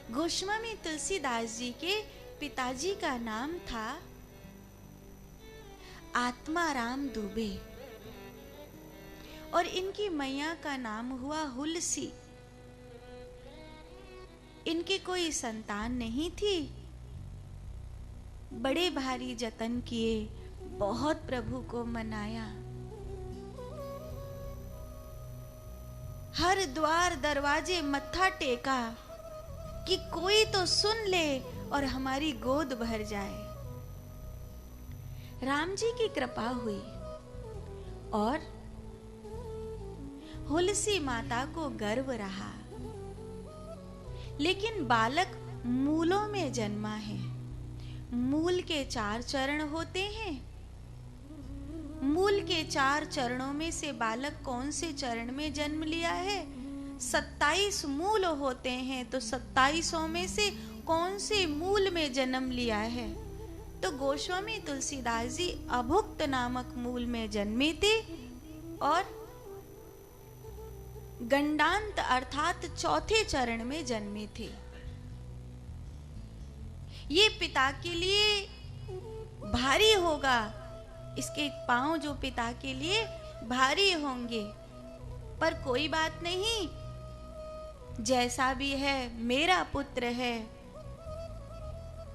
गोस्वामी तुलसीदास जी के पिताजी का नाम था आत्माराम दुबे और इनकी मैया का नाम हुआ हुलसी। इनके कोई संतान नहीं थी। बड़े भारी जतन किए, बहुत प्रभु को मनाया, हर द्वार दरवाजे मत्था टेका कि कोई तो सुन ले और हमारी गोद भर जाए। राम जी की कृपा हुई और हुलसी माता को गर्व रहा, लेकिन बालक मूलों में जन्मा है। मूल के 4 चरण होते हैं। मूल के 4 चरणों में से बालक कौन से चरण में जन्म लिया है? 27 मूल होते हैं, तो 27 में से कौन से मूल में जन्म लिया है? तो गोस्वामी तुलसीदास जी अभुक्त नामक मूल में जन्मे थे और गंडांत अर्थात 4थे चरण में जन्मे थे। ये पिता के लिए भारी होगा, इसके पांव जो पिता के लिए भारी होंगे, पर कोई बात नहीं, जैसा भी है मेरा पुत्र है।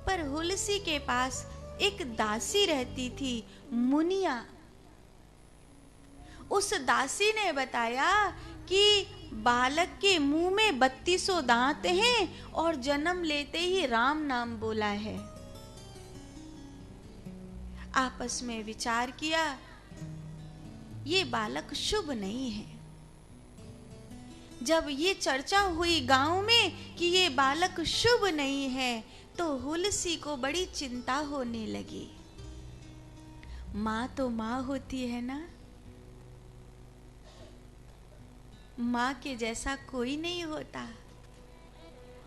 पर हुलसी के पास एक दासी रहती थी, मुनिया। उस दासी ने बताया कि बालक के मुंह में 32 दांत हैं और जन्म लेते ही राम नाम बोला है। आपस में विचार किया, ये बालक शुभ नहीं है। जब ये चर्चा हुई गांव में कि ये बालक शुभ नहीं है, तो हुलसी को बड़ी चिंता होने लगी। माँ तो माँ होती है ना, माँ के जैसा कोई नहीं होता।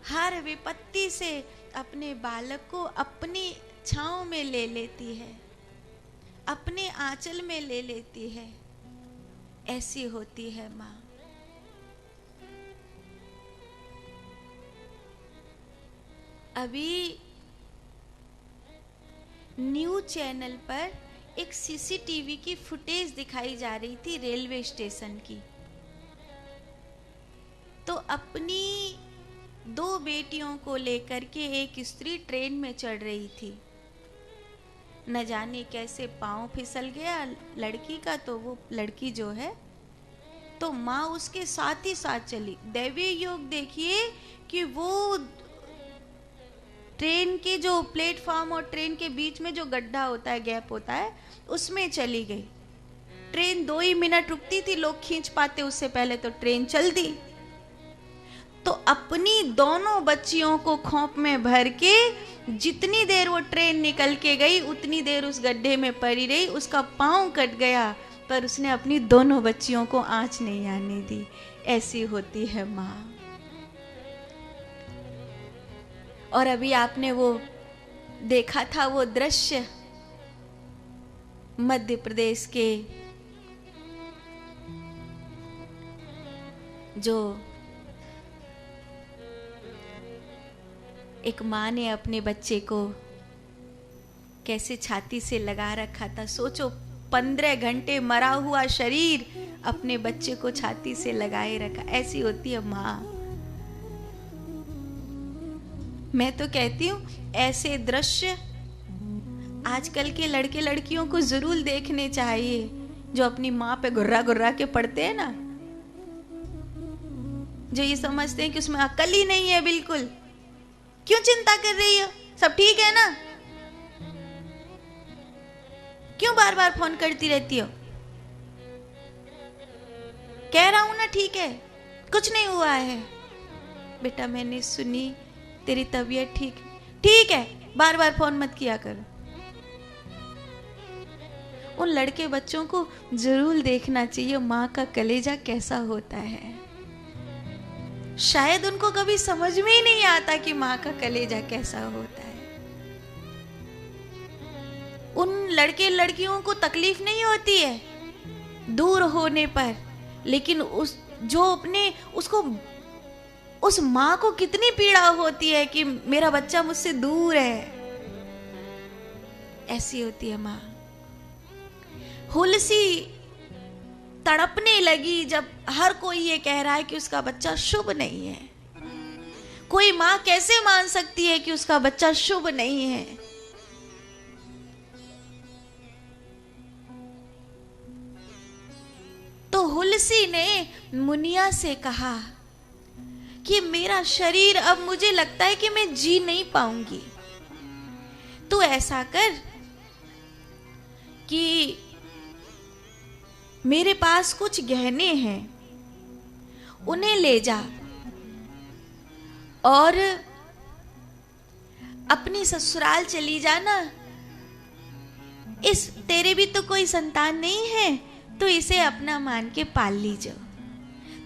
हर विपत्ति से अपने बालक को अपनी छांव में ले लेती है, अपने आंचल में ले लेती है। ऐसी होती है माँ। अभी न्यूज चैनल पर एक सीसीटीवी की फुटेज दिखाई जा रही थी रेलवे स्टेशन की। तो अपनी 2 बेटियों को लेकर के एक स्त्री ट्रेन में चढ़ रही थी। न जाने कैसे पांव फिसल गया लड़की का, तो वो लड़की जो है तो माँ उसके साथ ही साथ चली। दैवीय योग देखिए कि वो ट्रेन के जो प्लेटफॉर्म और ट्रेन के बीच में जो गड्ढा होता है, गैप होता है, उसमें चली गई। ट्रेन 2 ही मिनट रुकती थी, लोग खींच पाते उससे पहले तो ट्रेन चल दी। तो अपनी दोनों बच्चियों को खोप में भर के जितनी देर वो ट्रेन निकल के गई उतनी देर उस गड्ढे में पड़ी रही। उसका पांव कट गया, पर उसने अपनी दोनों बच्चियों को आंच नहीं आने दी। ऐसी होती है माँ। और अभी आपने वो देखा था वो दृश्य मध्य प्रदेश के जो एक माँ ने अपने बच्चे को कैसे छाती से लगा रखा था। सोचो, 15 घंटे मरा हुआ शरीर अपने बच्चे को छाती से लगाए रखा। ऐसी होती है माँ। मैं तो कहती हूँ ऐसे दृश्य आजकल के लड़के लड़कियों को जरूर देखने चाहिए, जो अपनी माँ पे गुर्रा गुर्रा के पड़ते हैं ना, जो ये समझते हैं कि उसमें अकल ही नहीं है बिल्कुल। क्यों चिंता कर रही हो, सब ठीक है ना? क्यों बार बार फोन करती रहती हो? कह रहा हूं ना ठीक है, कुछ नहीं हुआ है। बेटा मैंने सुनी तेरी तबीयत ठीक है, बार बार फोन मत किया करो। उन लड़के बच्चों को जरूर देखना चाहिए माँ का कलेजा कैसा होता है। शायद उनको कभी समझ में ही नहीं आता कि माँ का कलेजा कैसा होता है। उन लड़के लड़कियों को तकलीफ नहीं होती है दूर होने पर, लेकिन उस जो अपने उसको उस माँ को कितनी पीड़ा होती है कि मेरा बच्चा मुझसे दूर है। ऐसी होती है माँ। हुलसी तड़पने लगी जब हर कोई ये कह रहा है कि उसका बच्चा शुभ नहीं है। कोई माँ कैसे मान सकती है कि उसका बच्चा शुभ नहीं है? तो हुलसी ने मुनिया से कहा कि मेरा शरीर, अब मुझे लगता है कि मैं जी नहीं पाऊंगी। तू ऐसा कर कि मेरे पास कुछ गहने हैं, उन्हें ले जा और अपनी ससुराल चली जाना। इस तेरे भी तो कोई संतान नहीं है, तो इसे अपना मान के पाल लीजो।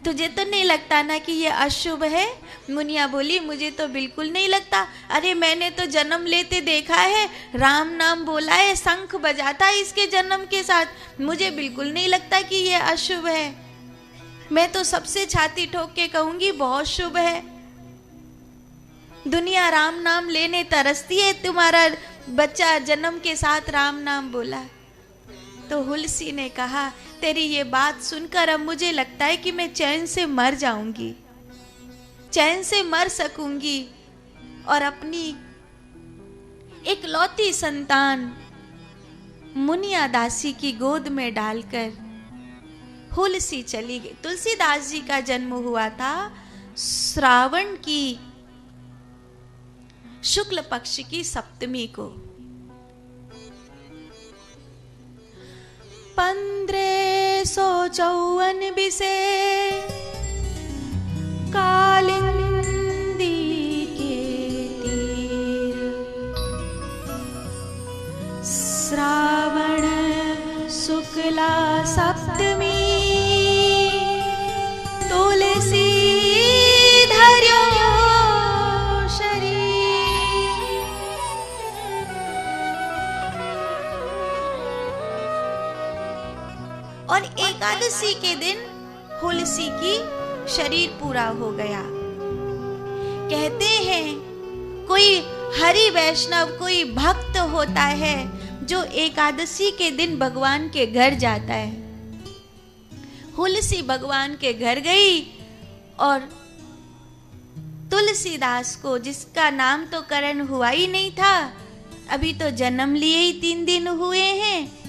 तुझे तो नहीं लगता ना कि ये अशुभ है? मुनिया बोली, मुझे तो बिल्कुल नहीं लगता। अरे मैंने तो जन्म लेते देखा है, राम नाम बोला है, शंख बजाता है इसके जन्म के साथ। मुझे बिल्कुल नहीं लगता कि ये अशुभ है। मैं तो सबसे छाती ठोक के कहूंगी बहुत शुभ है। दुनिया राम नाम लेने तरसती है, तुम्हारा बच्चा जन्म के साथ राम नाम बोला। तो हुलसी ने कहा, तेरी ये बात सुनकर अब मुझे लगता है कि मैं चैन से मर जाऊंगी, चैन से मर सकूंगी और अपनी इकलौती संतान मुनिया दासी की गोद में डालकर हुलसी चली गई। तुलसीदास जी का जन्म हुआ था श्रावण की शुक्ल पक्ष की सप्तमी को। 1554 बिसे कालिंदी के तीर, श्रावण शुक्ला सप्तमी, तुलसी धर्यो और एकादशी के दिन हुलसी की शरीर पूरा हो गया। कहते हैं कोई हरि वैष्णव, कोई भक्त होता है जो एकादशी के दिन भगवान के घर जाता है। हुलसी भगवान के घर गई और तुलसीदास को, जिसका नाम तो करण हुआ ही नहीं था, अभी तो जन्म लिए ही 3 दिन हुए हैं,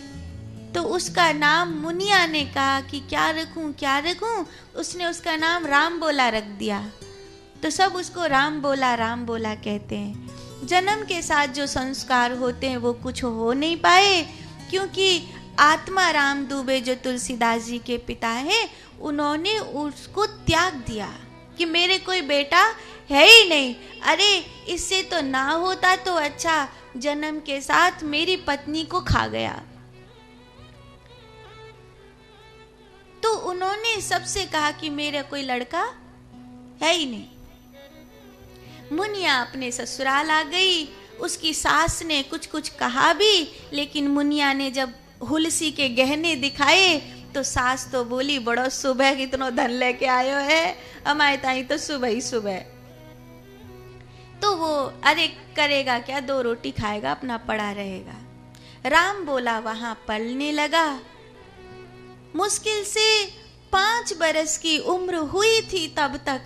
तो उसका नाम मुनिया ने कहा कि क्या रखूं क्या रखूं। उसने उसका नाम राम बोला रख दिया। तो सब उसको राम बोला कहते हैं। जन्म के साथ जो संस्कार होते हैं वो कुछ हो नहीं पाए, क्योंकि आत्मा राम दुबे जो तुलसीदास जी के पिता हैं, उन्होंने उसको त्याग दिया कि मेरे कोई बेटा है ही नहीं। अरे इससे तो ना होता तो अच्छा, जन्म के साथ मेरी पत्नी को खा गया। तो उन्होंने सबसे कहा कि मेरा कोई लड़का है ही नहीं। मुनिया अपने ससुराल आ गई। उसकी सास ने कुछ कुछ कहा भी, लेकिन मुनिया ने जब हुलसी के गहने दिखाए तो सास तो बोली, बड़ो सुबह कितनो धन लेके आयो है, हमारे ताई तो सुबह ही सुबह। तो वो अरे करेगा क्या, 2 रोटी खाएगा, अपना पड़ा रहेगा। राम बोला वहां पलने लगा। मुश्किल से 5 बरस की उम्र हुई थी तब तक।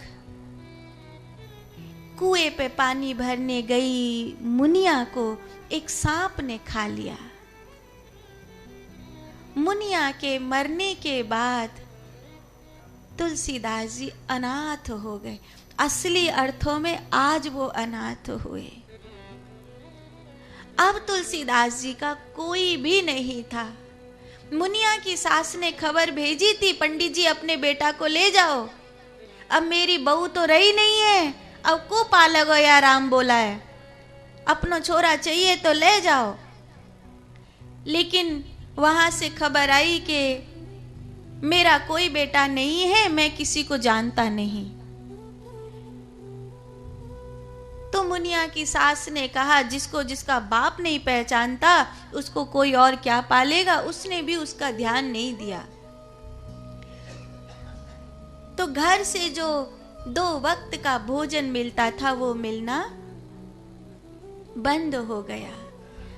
कुएं पे पानी भरने गई मुनिया को एक सांप ने खा लिया। मुनिया के मरने के बाद तुलसीदास जी अनाथ हो गए। असली अर्थों में आज वो अनाथ हुए। अब तुलसीदास जी का कोई भी नहीं था। मुनिया की सास ने खबर भेजी थी, पंडित जी अपने बेटा को ले जाओ, अब मेरी बहू तो रही नहीं है, अब को पालगो या राम बोला है, अपनो छोरा चाहिए तो ले जाओ। लेकिन वहां से खबर आई कि मेरा कोई बेटा नहीं है, मैं किसी को जानता नहीं। तो मुनिया की सास ने कहा, जिसको जिसका बाप नहीं पहचानता उसको कोई और क्या पालेगा। उसने भी उसका ध्यान नहीं दिया। तो घर से जो 2 वक्त का भोजन मिलता था, वो मिलना बंद हो गया।